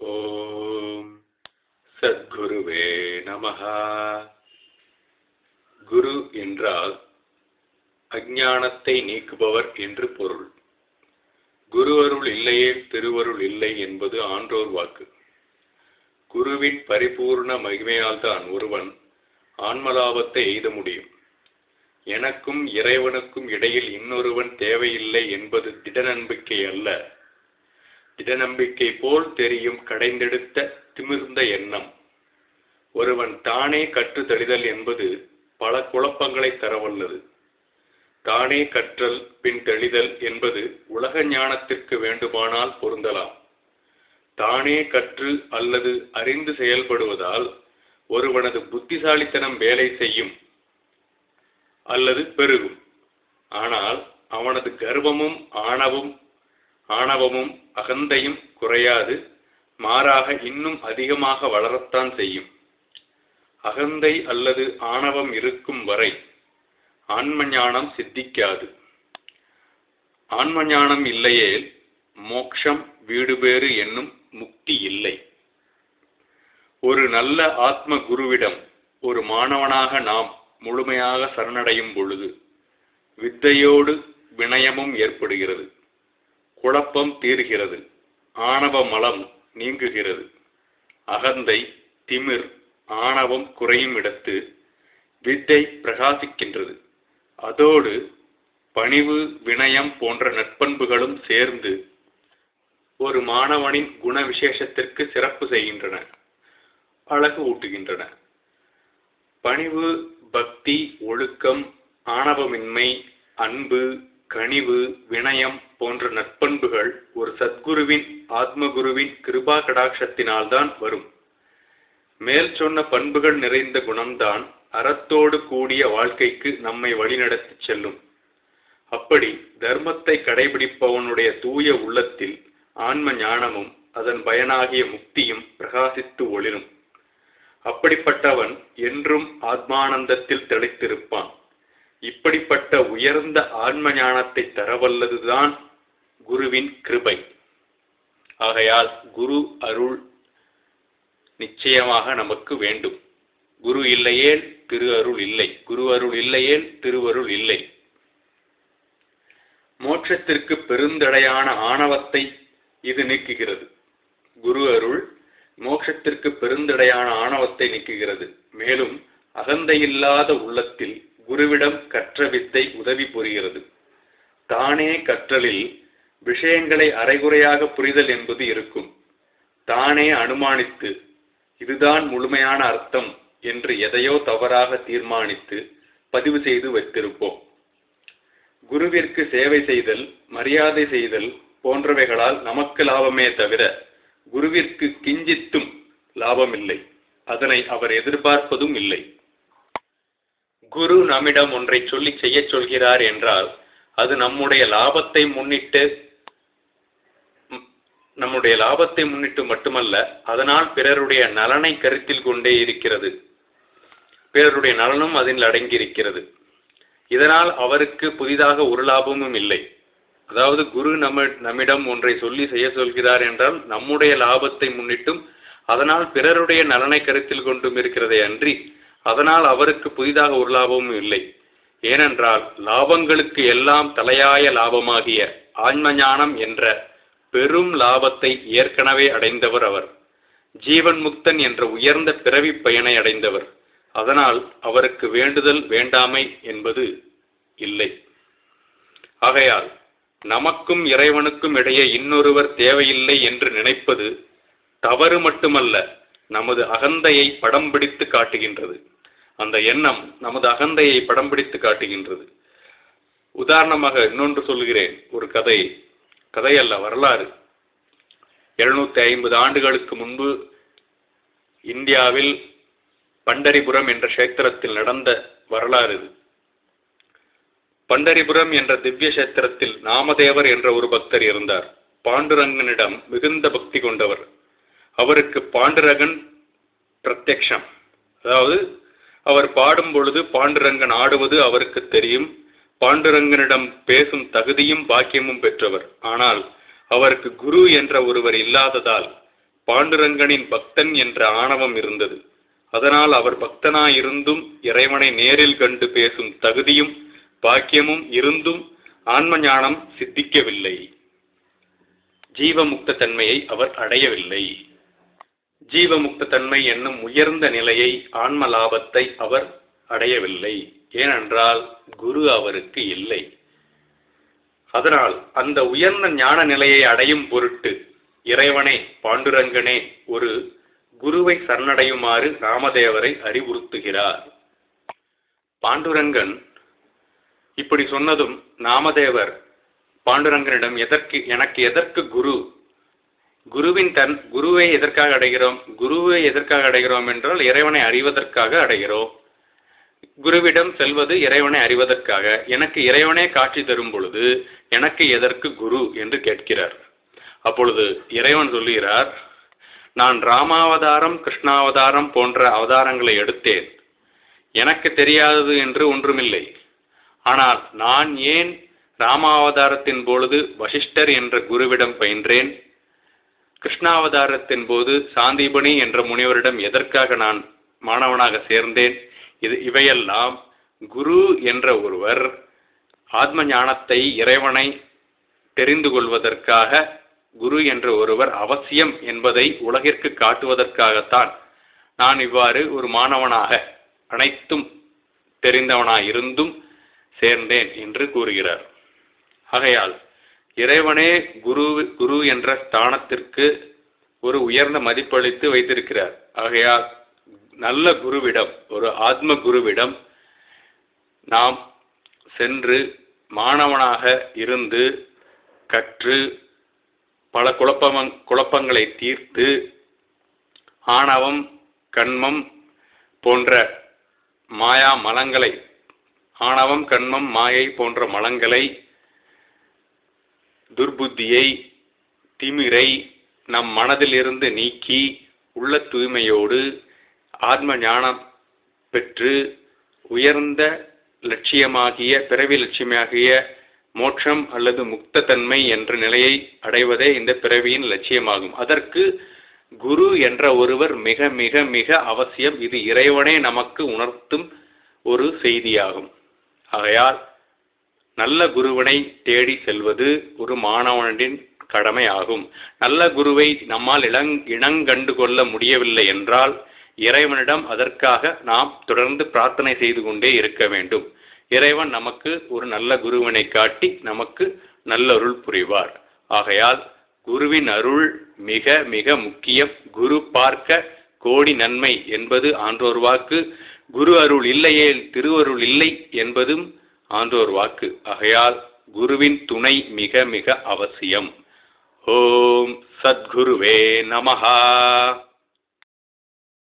ஓம் சத்குருவே நமஹ. குரு என்றால் அஞ்ஞானத்தை நீக்குபவர் என்று பொருள். குரு அருள் இல்லையே திருவருள் இல்லை என்பது ஆன்றோர் வாக்கு. குருவின் பரிபூர்ண மகிமையால்தான் ஒருவன் ஆன்மலாபத்தை எய்த முடியும். எனக்கும் இறைவனுக்கும் இடையில் இன்னொருவன் தேவையில்லை என்பது திட நம்பிக்கை அல்ல. திட நம்பிக்கை போல் தெரியும் கடைந்தெடுத்த திமிர்ந்த எண்ணம். ஒருவன் தானே கற்று தெளிதல் என்பது பல குழப்பங்களை தரவல்லது. தானே கற்றல் பின் தெளிதல் என்பது உலக ஞானத்திற்கு வேண்டுமானால் பொருந்தலாம். தானே கற்று அல்லது அறிந்து செயல்படுவதால் ஒருவனது புத்திசாலித்தனம் வேலை செய்யும் அல்லது பெருகும். ஆனால் அவனது கர்வமும் ஆணவமும் அகந்தையும் குறையாது, மாறாக இன்னும் அதிகமாக வளரத்தான் செய்யும். அகந்தை அல்லது ஆணவம் இருக்கும் வரை ஆன்ம ஞானம் சித்திக்காது. ஆன்ம ஞானம் இல்லையே மோட்சம் வீடு பேறு என்னும் முக்தி இல்லை. ஒரு நல்ல ஆத்ம குருவிடம் ஒரு மாணவனாக நாம் முழுமையாக சரணடையும் பொழுது வித்தையோடு வினயமும் ஏற்படுகிறது. குழப்பம் தீர்கிறது. ஆணவ மலம் நீங்குகிறது. அகந்தை திமிர் ஆணவம் குறையும் இடத்து வித்தை பிரகாசிக்கின்றது. அதோடு பணிவு வினயம் போன்ற நற்பண்புகளும் சேர்ந்து ஒரு மாணவனின் குண விசேஷத்திற்கு சிறப்பு செய்கின்றன, அழகு ஊட்டுகின்றன. பணிவு, பக்தி, ஒழுக்கம், ஆணவமின்மை, அன்பு, கனிவு, வினயம் போன்ற நற்பண்புகள் ஒரு சத்குருவின் ஆத்மகுருவின் கிருபா கடாட்சத்தினால்தான் வரும். மேல் சொன்ன பண்புகள் நிறைந்த குணம்தான் அறத்தோடு கூடிய வாழ்க்கைக்கு நம்மை வழிநடத்தி செல்லும். அப்படி தர்மத்தை கடைபிடிப்பவனுடைய தூய உள்ளத்தில் ஆன்ம ஞானமும் அதன் பயனாகிய முக்தியும் பிரகாசித்து ஒளிரும். அப்படிப்பட்டவன் என்றும் ஆத்மானந்தத்தில் திளைத்திருப்பான். இப்படிப்பட்ட உயர்ந்த ஆன்ம ஞானத்தை தரவல்லதுதான் குருவின் கிருபை. ஆகையால் குரு அருள் நிச்சயமாக நமக்கு வேண்டும். குரு இல்லையேல் திரு அருள் இல்லை. குரு அருள் இல்லையேல் திருவருள் இல்லை. மோட்சத்திற்கு பெருந்தடையான ஆணவத்தை இது நீக்குகிறது. குரு அருள் மோட்சத்திற்கு பெருந்தடையான ஆணவத்தை நீக்குகிறது. மேலும் அகந்தையில்லாத உள்ளத்தில் குருவிடம் கற்ற வித்தை உதவி புரிகிறது. தானே கற்றலில் விஷயங்களை அரைகுறையாக புரிதல் என்பது இருக்கும். தானே அனுமானித்து இதுதான் முழுமையான அர்த்தம் என்று எதையோ தவறாக தீர்மானித்து பதிவு செய்து வைத்திருப்போம். குருவிற்கு சேவை செய்தல், மரியாதை செய்தல் போன்றவைகளால் நமக்கு லாபமே தவிர குருவிற்கு கிஞ்சித்தும் லாபமில்லை. அதனை அவர் எதிர்பார்ப்பதும் இல்லை. குரு நம்மிடம் ஒன்றை சொல்லி செய்ய சொல்கிறார் என்றால் அது நம்முடைய லாபத்தை முன்னிட்டு மட்டுமல்ல, அதனால் பிறருடைய நலனை கருத்தில் கொண்டே இருக்கிறது. பிறருடைய நலனும் அதில் அடங்கியிருக்கிறது. இதனால் அவருக்கு புதிதாக ஒரு லாபமும் இல்லை. அதாவது குரு நம்மிடம் ஒன்றை சொல்லி செய்ய சொல்கிறார் என்றால் நம்முடைய லாபத்தை முன்னிட்டும் அதனால் பிறருடைய நலனை கருத்தில் கொண்டும் இருக்கிறதே அன்றி அதனால் அவருக்கு புதிதாக ஒரு லாபமும் இல்லை. ஏனென்றால் லாபங்களுக்கு எல்லாம் தலையாய லாபமாகிய ஆன்ம ஞானம் என்ற பெரும் லாபத்தை ஏற்கனவே அடைந்தவர் அவர். ஜீவன் முக்தன் என்ற உயர்ந்த பிறவி பயனை அடைந்தவர். அதனால் அவருக்கு வேண்டுதல் வேண்டாமை என்பது இல்லை. ஆகையால் நமக்கும் இறைவனுக்கும் இடையே இன்னொருவர் தேவையில்லை என்று நினைப்பது தவறு மட்டுமல்ல, நமது அகந்தையை படம் பிடித்து காட்டுகின்றது. அந்த எண்ணம் நமது அகந்தையை படம் பிடித்து காட்டுகின்றது. உதாரணமாக இன்னொன்று சொல்கிறேன். ஒரு கதை அல்ல, வரலாறு. 750 ஆண்டுகளுக்கு முன்பு இந்தியாவில் பண்டரிபுரம் என்ற கஷேத்திரத்தில் நடந்த வரலாறு இது. பண்டரிபுரம் என்ற திவ்ய கஷேத்திரத்தில் நாமதேவர் என்ற ஒரு பக்தர் இருந்தார். பாண்டுரங்கனிடம் மிகுந்த பக்தி கொண்டவர். அவருக்கு பாண்டுரங்கன் பிரத்யக்ஷம். அதாவது அவர் பாடும் பொழுது பாண்டுரங்கன் ஆடுவது அவருக்கு தெரியும். பாண்டுரங்கனிடம் பேசும் தகுதியும் பாக்கியமும் பெற்றவர். ஆனால் அவருக்கு குரு என்ற ஒருவர் இல்லாததால் பாண்டுரங்கனின் பக்தன் என்ற ஆணவம் இருந்தது. அதனால் அவர் பக்தனாயிருந்தும் இறைவனை நேரில் கண்டு பேசும் தகுதியும் பாக்கியமும் இருந்தும் ஆன்ம ஞானம் சித்திக்கவில்லை. ஜீவமுக்த தன்மையை அவர் அடையவில்லை. ஜீவமுக்த தன்மை என்னும் உயர்ந்த நிலையை, ஆன்ம லாபத்தை அவர் அடையவில்லை. ஏனென்றால் குரு அவருக்கு இல்லை. அதனால் அந்த உயர்ந்த ஞான நிலையை அடையும் பொருட்டு இறைவனே, பாண்டுரங்கனே ஒரு குருவை சரணடையுமாறு நாமதேவரை அறிவுறுத்துகிறார். பாண்டுரங்கன் இப்படி சொன்னதும் நாமதேவர் பாண்டுரங்கனிடம் எனக்கு எதற்கு குரு, குருவை எதற்காக அடைகிறோம்? குருவை எதற்காக அடைகிறோம் என்றால் இறைவனை அறிவதற்காக அடைகிறோம். குருவிடம் செல்வது இறைவனை அறிவதற்காக. எனக்கு இறைவனே காட்சி தரும் பொழுது எனக்கு எதற்கு குரு என்று கேட்கிறார். அப்பொழுது இறைவன் சொல்லுகிறார், நான் ராமாவதாரம், கிருஷ்ணாவதாரம் போன்ற அவதாரங்களை எடுத்தேன். எனக்கு தெரியாதது என்று ஒன்றுமில்லை. ஆனால் நான் ஏன் ராமாவதாரத்தின் பொழுது வசிஷ்டர் என்ற குருவிடம் பயின்றேன், கிருஷ்ணாவதாரத்தின் போது சாந்தீபனி என்ற முனிவரிடம் எதற்காக நான் மாணவனாக சேர்ந்தேன்? இவையெல்லாம் குரு என்ற ஒருவர் ஆத்ம ஞானத்தை, இறைவனை தெரிந்து கொள்வதற்காக குரு என்ற ஒருவர் அவசியம் என்பதை உலகிற்கு காட்டுவதற்காகத்தான் நான் இவ்வாறு ஒரு மாணவனாக, அனைத்தும் தெரிந்தவனாயிருந்தும் சேர்ந்தேன் என்று கூறுகிறார். ஆகையால் இறைவனே குரு என்ற ஸ்தானத்திற்கு ஒரு உயர்ந்த மதிப்பளித்து வைத்திருக்கிறார். ஆகையால் நல்ல குருவிடம், ஒரு ஆத்ம குருவிடம் நாம் சென்று மாணவனாக இருந்து கற்று பல குழப்பங்களை தீர்த்து ஆணவம், கண்மம் போன்ற மாயா மலங்களை, ஆணவம், கண்மம், மாயை போன்ற மலங்களை, துர்புத்தியை, திமிரை நம் மனதிலிருந்து நீக்கி உள்ள தூய்மையோடு ஆத்ம ஞானம் பெற்று உயர்ந்த லட்சியமாகிய, பிறவி லட்சியமாகிய மோட்சம் அல்லது முக்த தன்மை என்ற நிலையை அடைவதே இந்த பிறவியின் லட்சியமாகும். அதற்கு குரு என்ற ஒருவர் மிக மிக மிக அவசியம். இது இறைவனே நமக்கு உணர்த்தும் ஒரு செய்தியாகும். ஆகையால் நல்ல குருவினை தேடி செல்வது ஒரு மாணவனின் கடமை ஆகும். நல்ல குருவை நம்மால் இனங்கண்டு கொள்ள முடியவில்லை என்றால் இறைவனிடம் அதற்காக நாம் தொடர்ந்து பிரார்த்தனை செய்து கொண்டே இருக்க வேண்டும். இறைவன் நமக்கு ஒரு நல்ல குருவினை காட்டி நமக்கு நல்லருள் புரிவார். ஆகையால் குருவின் அருள் மிக மிக முக்கியம். குரு பார்க்க கோடி நன்மை என்பது ஆன்றோர் வாக்கு. குரு அருள் இல்லையேல் திருவருள் இல்லை என்பதும் ஆன்றோர் வாக்கு. ஆகையால் குருவின் துணை மிக மிக அவசியம். ஓம் சத்குருவே நமஹா.